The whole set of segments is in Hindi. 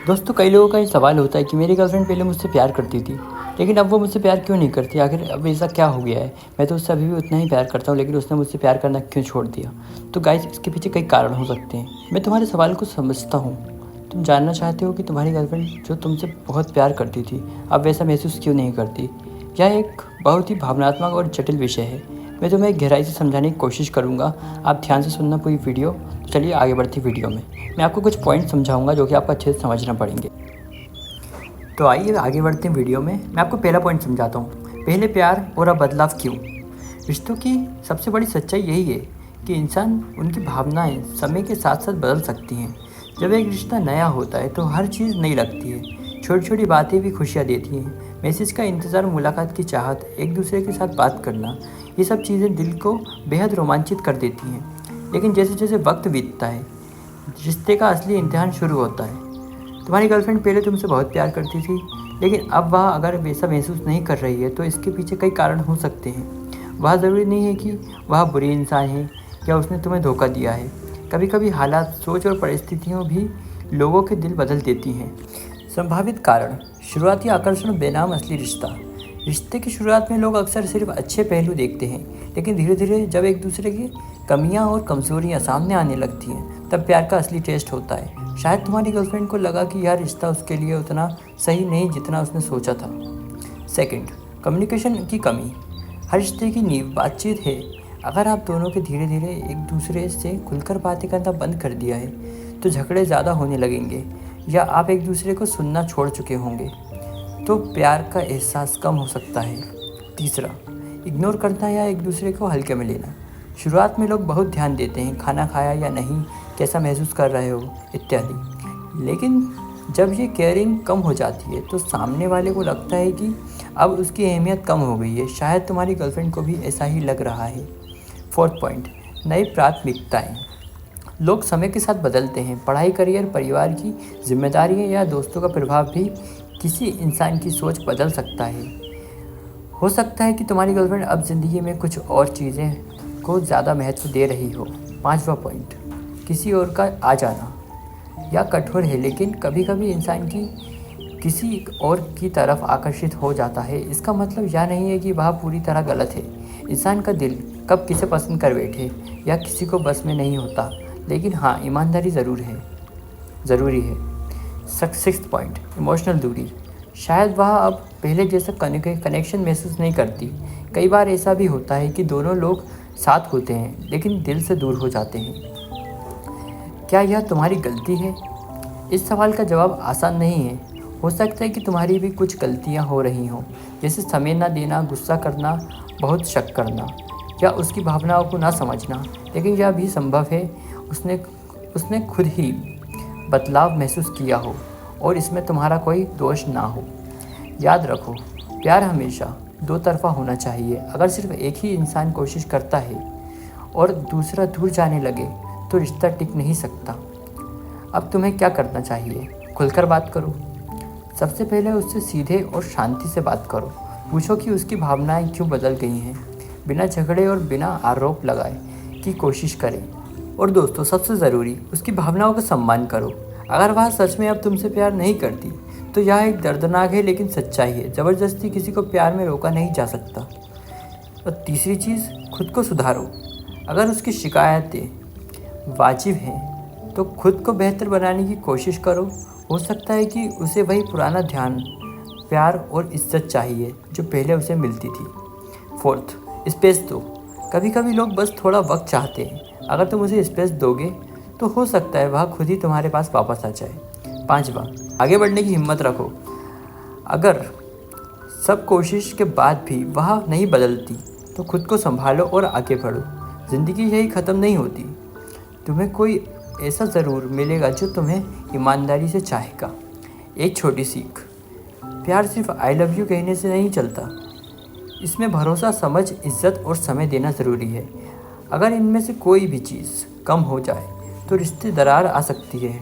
दोस्तों, कई लोगों का ये सवाल होता है कि मेरी गर्लफ्रेंड पहले मुझसे प्यार करती थी, लेकिन अब वो मुझसे प्यार क्यों नहीं करती? आखिर अब ऐसा क्या हो गया है? मैं तो उससे अभी भी उतना ही प्यार करता हूँ, लेकिन उसने मुझसे प्यार करना क्यों छोड़ दिया? तो गाइस, इसके पीछे कई कारण हो सकते हैं। मैं तुम्हारे सवाल को समझता हूँ। तुम जानना चाहते हो कि तुम्हारी गर्लफ्रेंड जो तुमसे बहुत प्यार करती थी, अब वैसा महसूस क्यों नहीं करती। यह एक बहुत ही भावनात्मक और जटिल विषय है। मैं तुम्हें गहराई से समझाने की कोशिश करूँगा। आप ध्यान से सुनना पूरी वीडियो। तो चलिए आगे बढ़ती वीडियो में। मैं आपको कुछ पॉइंट समझाऊंगा जो कि आपको अच्छे से समझना पड़ेंगे। तो आइए आगे बढ़ते हैं वीडियो में। मैं आपको पहला पॉइंट समझाता हूँ। पहले प्यार और अब बदलाव क्यों? रिश्तों की सबसे बड़ी सच्चाई यही है कि इंसान उनकी भावनाएं समय के साथ साथ बदल सकती हैं। जब एक रिश्ता नया होता है तो हर चीज़ नई लगती है। छोटी छोटी बातें भी खुशियाँ देती हैं। मैसेज का इंतज़ार, मुलाकात की चाहत, एक दूसरे के साथ बात करना, ये सब चीज़ें दिल को बेहद रोमांचित कर देती हैं। लेकिन जैसे जैसे वक्त बीतता है, रिश्ते का असली इम्तिहान शुरू होता है। तुम्हारी गर्लफ्रेंड पहले तुमसे बहुत प्यार करती थी, लेकिन अब वह अगर वैसा महसूस नहीं कर रही है तो इसके पीछे कई कारण हो सकते हैं। वह ज़रूरी नहीं है कि वह बुरी इंसान है या उसने तुम्हें धोखा दिया है। कभी कभी हालात, सोच और परिस्थितियों भी लोगों के दिल बदल देती हैं। संभावित कारण: शुरुआती आकर्षण बेनाम असली रिश्ता। रिश्ते की शुरुआत में लोग अक्सर सिर्फ अच्छे पहलू देखते हैं, लेकिन धीरे धीरे जब एक दूसरे की कमियां और कमजोरियां सामने आने लगती हैं, तब प्यार का असली टेस्ट होता है। शायद तुम्हारी गर्लफ्रेंड को लगा कि यह रिश्ता उसके लिए उतना सही नहीं जितना उसने सोचा था। सेकंड, कम्युनिकेशन की कमी। हर रिश्ते की नींव बातचीत है। अगर आप दोनों के धीरे धीरे एक दूसरे से खुलकर बातें करना बंद कर दिया है, तो झगड़े ज़्यादा होने लगेंगे या आप एक दूसरे को सुनना छोड़ चुके होंगे, तो प्यार का एहसास कम हो सकता है। तीसरा, इग्नोर करना या एक दूसरे को हल्के में लेना। शुरुआत में लोग बहुत ध्यान देते हैं, खाना खाया या नहीं, कैसा महसूस कर रहे हो, इत्यादि। लेकिन जब ये केयरिंग कम हो जाती है तो सामने वाले को लगता है कि अब उसकी अहमियत कम हो गई है। शायद तुम्हारी गर्लफ्रेंड को भी ऐसा ही लग रहा है। फोर्थ पॉइंट, नई प्राथमिकताएं। लोग समय के साथ बदलते हैं। पढ़ाई, करियर, परिवार की जिम्मेदारियां या दोस्तों का प्रभाव भी किसी इंसान की सोच बदल सकता है। हो सकता है कि तुम्हारी गर्लफ्रेंड अब ज़िंदगी में कुछ और चीज़ें को ज़्यादा महत्व दे रही हो। पांचवा पॉइंट, किसी और का आ जाना। या कठोर है, लेकिन कभी कभी इंसान की किसी और की तरफ आकर्षित हो जाता है। इसका मतलब यह नहीं है कि वह पूरी तरह गलत है। इंसान का दिल कब किसे पसंद कर बैठे या किसी को बस में नहीं होता, लेकिन हाँ, ईमानदारी ज़रूरी है। सिक्स्थ पॉइंट, इमोशनल दूरी। शायद वह अब पहले जैसा कनेक्शन महसूस नहीं करती। कई बार ऐसा भी होता है कि दोनों लोग साथ होते हैं लेकिन दिल से दूर हो जाते हैं। क्या यह तुम्हारी गलती है? इस सवाल का जवाब आसान नहीं है। हो सकता है कि तुम्हारी भी कुछ गलतियां हो रही हों, जैसे समय न देना, गुस्सा करना, बहुत शक करना या उसकी भावनाओं को ना समझना। लेकिन यह भी संभव है उसने खुद ही बदलाव महसूस किया हो और इसमें तुम्हारा कोई दोष ना हो। याद रखो, प्यार हमेशा दो तरफा होना चाहिए। अगर सिर्फ एक ही इंसान कोशिश करता है और दूसरा दूर जाने लगे तो रिश्ता टिक नहीं सकता। अब तुम्हें क्या करना चाहिए? खुलकर बात करो। सबसे पहले उससे सीधे और शांति से बात करो। पूछो कि उसकी भावनाएं क्यों बदल गई हैं। बिना झगड़े और बिना आरोप लगाए की कोशिश करें। और दोस्तों, सबसे ज़रूरी, उसकी भावनाओं का सम्मान करो। अगर वह सच में अब तुमसे प्यार नहीं करती तो यह एक दर्दनाक है लेकिन सच्चाई है। ज़बरदस्ती किसी को प्यार में रोका नहीं जा सकता। और तीसरी चीज़, खुद को सुधारो। अगर उसकी शिकायतें वाजिब हैं तो खुद को बेहतर बनाने की कोशिश करो। हो सकता है कि उसे वही पुराना ध्यान, प्यार और इज्जत चाहिए जो पहले उसे मिलती थी। फोर्थ, स्पेस दो। कभी कभी लोग बस थोड़ा वक्त चाहते हैं। अगर तुम उसे स्पेस दोगे तो हो सकता है वह खुद ही तुम्हारे पास वापस आ जाए। पांचवा, आगे बढ़ने की हिम्मत रखो। अगर सब कोशिश के बाद भी वह नहीं बदलती तो खुद को संभालो और आगे बढ़ो। ज़िंदगी यही ख़त्म नहीं होती। तुम्हें कोई ऐसा ज़रूर मिलेगा जो तुम्हें ईमानदारी से चाहेगा। एक छोटी सीख, प्यार सिर्फ आई लव यू कहने से नहीं चलता। इसमें भरोसा, समझ, इज्जत और समय देना ज़रूरी है। अगर इनमें से कोई भी चीज़ कम हो जाए तो रिश्ते दरार आ सकती है।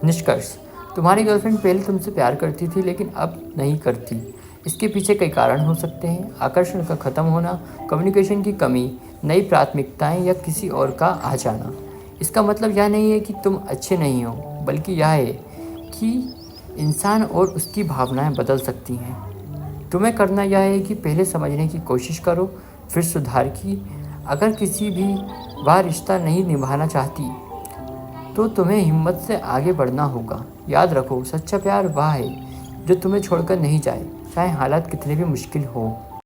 निष्कर्ष, तुम्हारी गर्लफ्रेंड पहले तुमसे प्यार करती थी लेकिन अब नहीं करती। इसके पीछे कई कारण हो सकते हैं। आकर्षण का ख़त्म होना, कम्युनिकेशन की कमी, नई प्राथमिकताएं या किसी और का आ जाना। इसका मतलब यह नहीं है कि तुम अच्छे नहीं हो, बल्कि यह है कि इंसान और उसकी भावनाएं बदल सकती हैं। तुम्हें करना यह है कि पहले समझने की कोशिश करो, फिर सुधार की। अगर किसी भी वह रिश्ता नहीं निभाना चाहती तो तुम्हें हिम्मत से आगे बढ़ना होगा। याद रखो, सच्चा प्यार वह है जो तुम्हें छोड़कर नहीं जाए, चाहे हालात कितने भी मुश्किल हो।